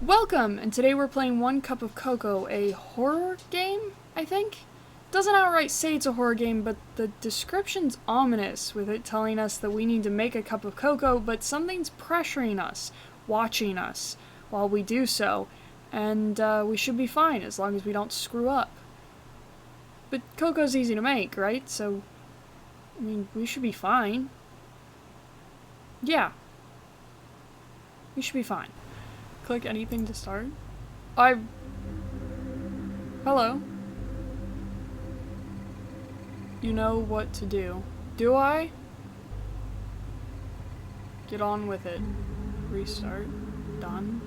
Welcome! And today we're playing One Cup of Cocoa, a horror game, I think? Doesn't outright say it's a horror game, but the description's ominous, with it telling us that we need to make a cup of cocoa, but something's pressuring us, watching us, while we do so, and we should be fine as long as we don't screw up. But cocoa's easy to make, right? So, I mean, we should be fine. Yeah. We should be fine. Click anything to start. Hello. You know what to do. Do I? Get on with it. Restart. Done.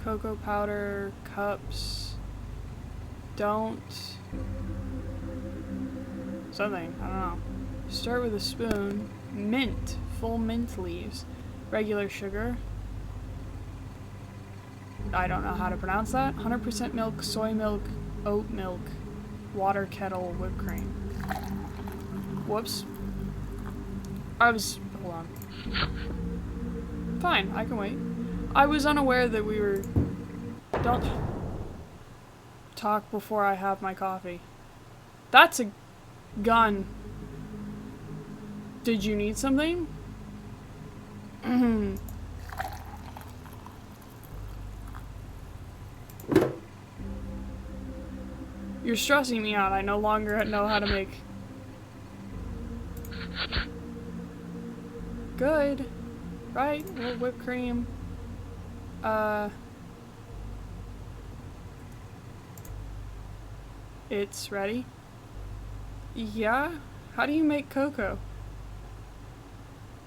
Cocoa powder, cups. Don't. Something, I don't know. Start with a spoon. Mint. Full mint leaves. Regular sugar. I don't know how to pronounce that. 100% milk, soy milk, oat milk, water kettle, whipped cream. Whoops. Hold on. Fine, I can wait. I was unaware that we were... Don't talk before I have my coffee. That's a gun. Did you need something? You're stressing me out. I no longer know how to make... Good. Right? A little whipped cream. It's ready. Yeah? How do you make cocoa?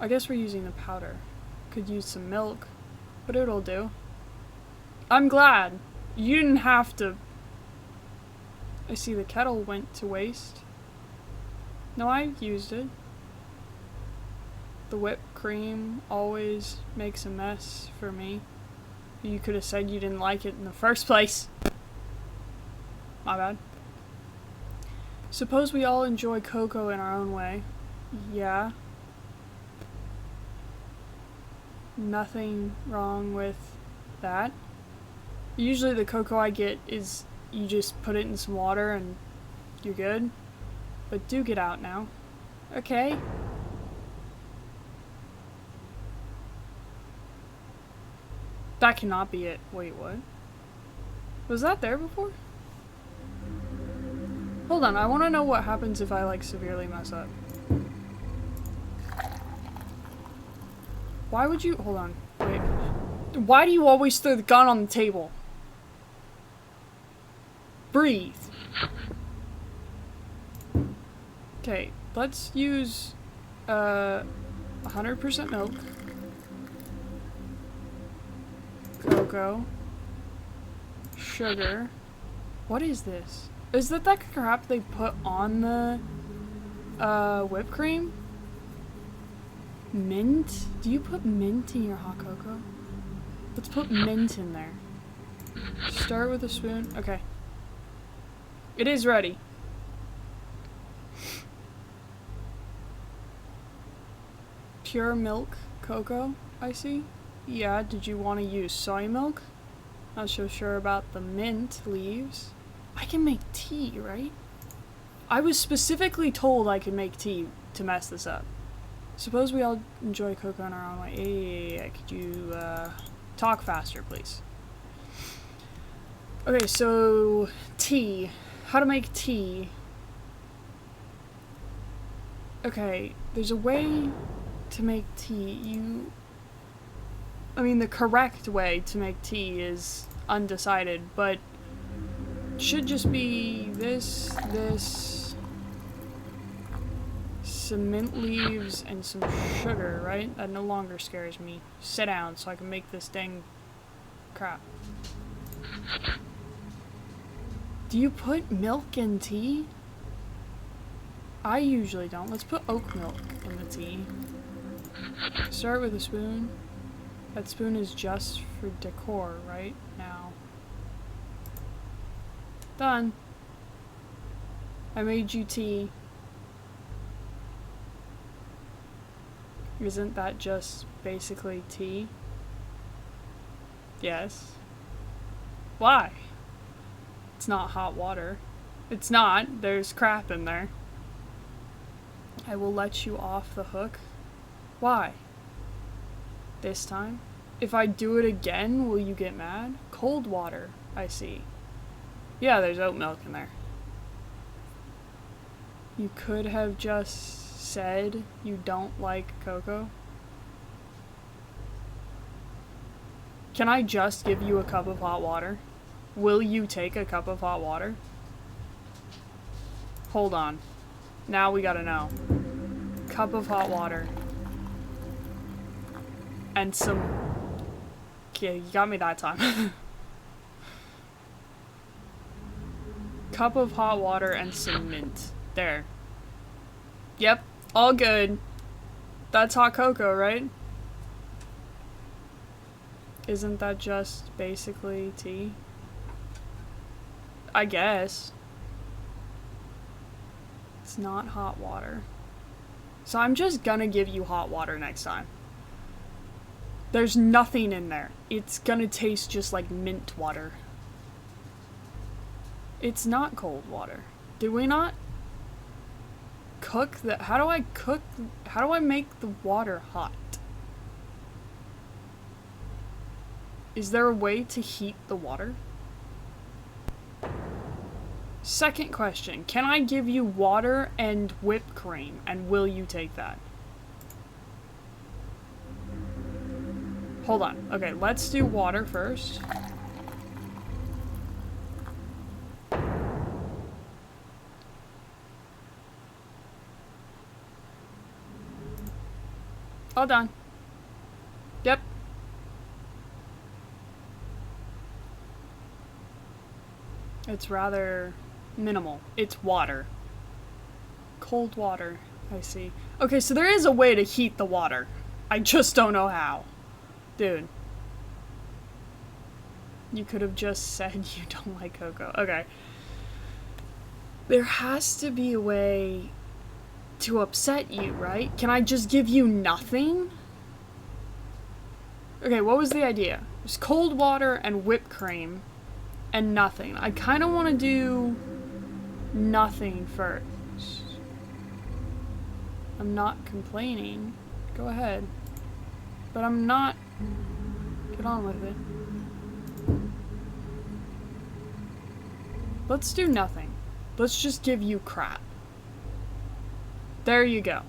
I guess we're using the powder. Could use some milk, but it'll do. I'm glad. You didn't have to... I see the kettle went to waste. No, I used it. The whipped cream always makes a mess for me. You could have said you didn't like it in the first place. My bad. Suppose we all enjoy cocoa in our own way. Yeah. Nothing wrong with that. Usually the cocoa I get is you just put it in some water and you're good. But do get out now. Okay. That cannot be it. Wait, what? Was that there before? Hold on, I want to know what happens if I, like, severely mess up. Why would you... Hold on. Wait. Why do you always throw the gun on the table? Breathe. Okay, let's use 100% milk, cocoa, sugar. What is this? Is that crap they put on the whipped cream? Mint? Do you put mint in your hot cocoa? Let's put mint in there. Start with a spoon. Okay. It is ready. Pure milk cocoa, I see. Yeah, did you want to use soy milk? Not so sure about the mint leaves. I can make tea, right? I was specifically told I could make tea to mess this up. Suppose we all enjoy cocoa in our own way. Hey, could you talk faster, please? Okay, so tea. How to make tea. Okay, there's a way to make tea. I mean, the correct way to make tea is undecided, but should just be this, some mint leaves, and some sugar, right? That no longer scares me. Sit down so I can make this dang crap. Do you put milk in tea? I usually don't. Let's put oat milk in the tea. Start with a spoon. That spoon is just for decor right now. Done. I made you tea. Isn't that just basically tea? Yes. Why? It's not hot water. It's not. There's crap in there. I will let you off the hook. Why? This time? If I do it again, will you get mad? Cold water, I see. Yeah, there's oat milk in there. You could have just said you don't like cocoa. Can I just give you a cup of hot water? Will you take a cup of hot water? Hold on. Now we gotta know. Cup of hot water. And some... Yeah, you got me that time. Cup of hot water and some mint. There. Yep, all good. That's hot cocoa, right? Isn't that just basically tea? I guess. It's not hot water. So I'm just gonna give you hot water next time. There's nothing in there. It's gonna taste just like mint water. It's not cold water. Did we not cook the... How do I make the water hot? Is there a way to heat the water? Second question. Can I give you water and whipped cream, and will you take that? Hold on. Okay, let's do water first. All done. Yep. It's rather minimal. It's water. Cold water. I see. Okay, so there is a way to heat the water. I just don't know how. Dude. You could have just said you don't like cocoa. Okay. There has to be a way to upset you, right? Can I just give you nothing? Okay, what was the idea? There's cold water and whipped cream and nothing. I kind of want to do nothing first. I'm not complaining. Go ahead. But I'm not... Get on with it. Let's do nothing. Let's just give you crap. There you go.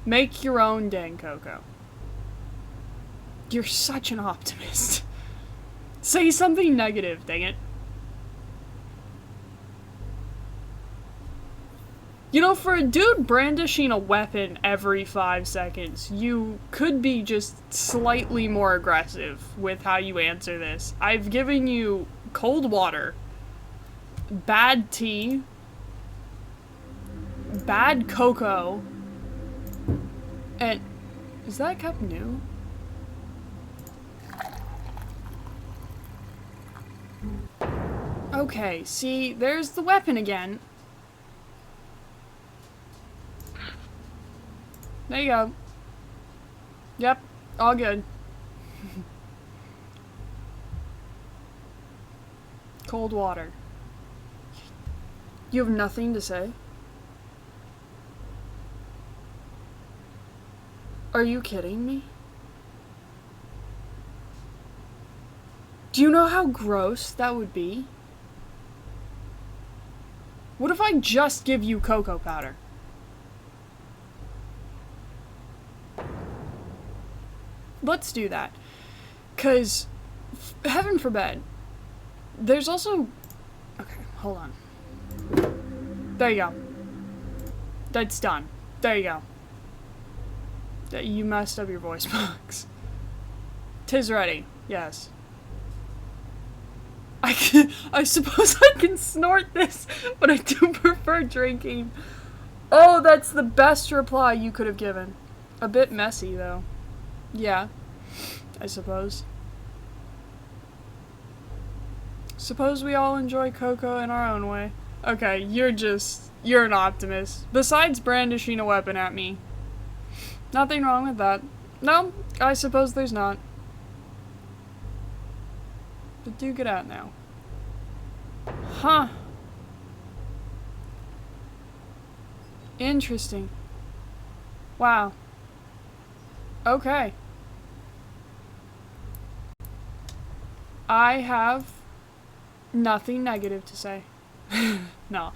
Make your own dang cocoa. You're such an optimist. Say something negative, dang it. You know, for a dude brandishing a weapon every 5 seconds, you could be just slightly more aggressive with how you answer this. I've given you cold water, bad tea, bad cocoa, and... Is that cup new? Okay, see, there's the weapon again. There you go. Yep, all good. Cold water. You have nothing to say? Are you kidding me? Do you know how gross that would be? What if I just give you cocoa powder? Let's do that. 'Cause, heaven forbid, there's also... Okay, hold on. There you go. That's done. There you go. You messed up your voice box. 'Tis ready. Yes. I suppose I can snort this, but I do prefer drinking. Oh, that's the best reply you could have given. A bit messy, though. Yeah, I suppose. Suppose we all enjoy cocoa in our own way. Okay, you're an optimist. Besides brandishing a weapon at me, Nothing wrong with that. No, I suppose there's not. But do get out now. Huh. Interesting. Wow. Okay. I have nothing negative to say. No.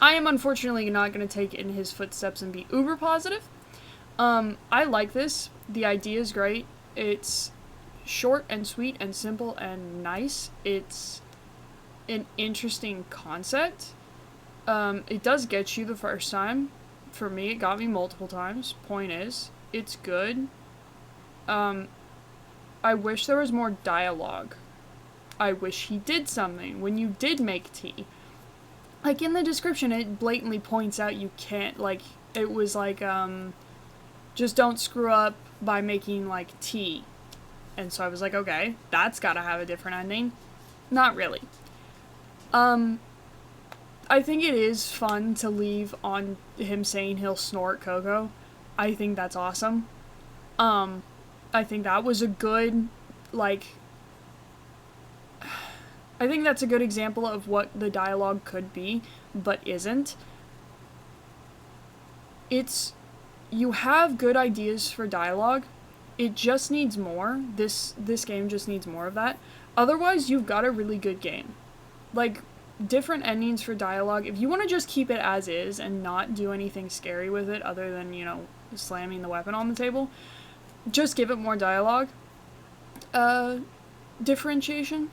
I am unfortunately not going to take in his footsteps and be uber positive. I like this. The idea is great. It's short and sweet and simple and nice. It's an interesting concept. It does get you the first time. For me, it got me multiple times. Point is, it's good. I wish there was more dialogue. I wish he did something when you did make tea. Like, in the description, it blatantly points out you can't, like, it was like, just don't screw up by making, like, tea. And so I was like, okay, that's gotta have a different ending. Not really. I think it is fun to leave on him saying he'll snort cocoa. I think that's awesome. I think that was a good, like, I think that's a good example of what the dialogue could be, but isn't. You have good ideas for dialogue. It just needs more. This game just needs more of that. Otherwise, you've got a really good game. Like, different endings for dialogue. If you want to just keep it as is and not do anything scary with it other than, you know, slamming the weapon on the table, just give it more dialogue. Differentiation.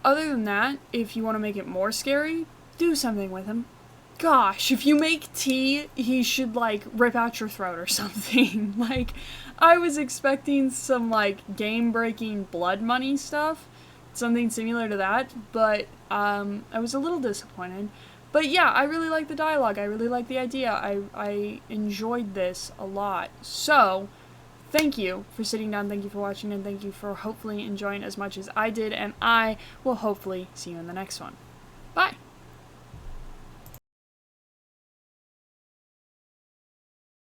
Other than that, if you want to make it more scary, do something with him. Gosh, if you make tea, he should, like, rip out your throat or something. Like, I was expecting some, like, game-breaking blood money stuff. Something similar to that, but, I was a little disappointed. But yeah, I really like the dialogue. I really like the idea. I enjoyed this a lot. So, thank you for sitting down, thank you for watching, and thank you for hopefully enjoying as much as I did, and I will hopefully see you in the next one.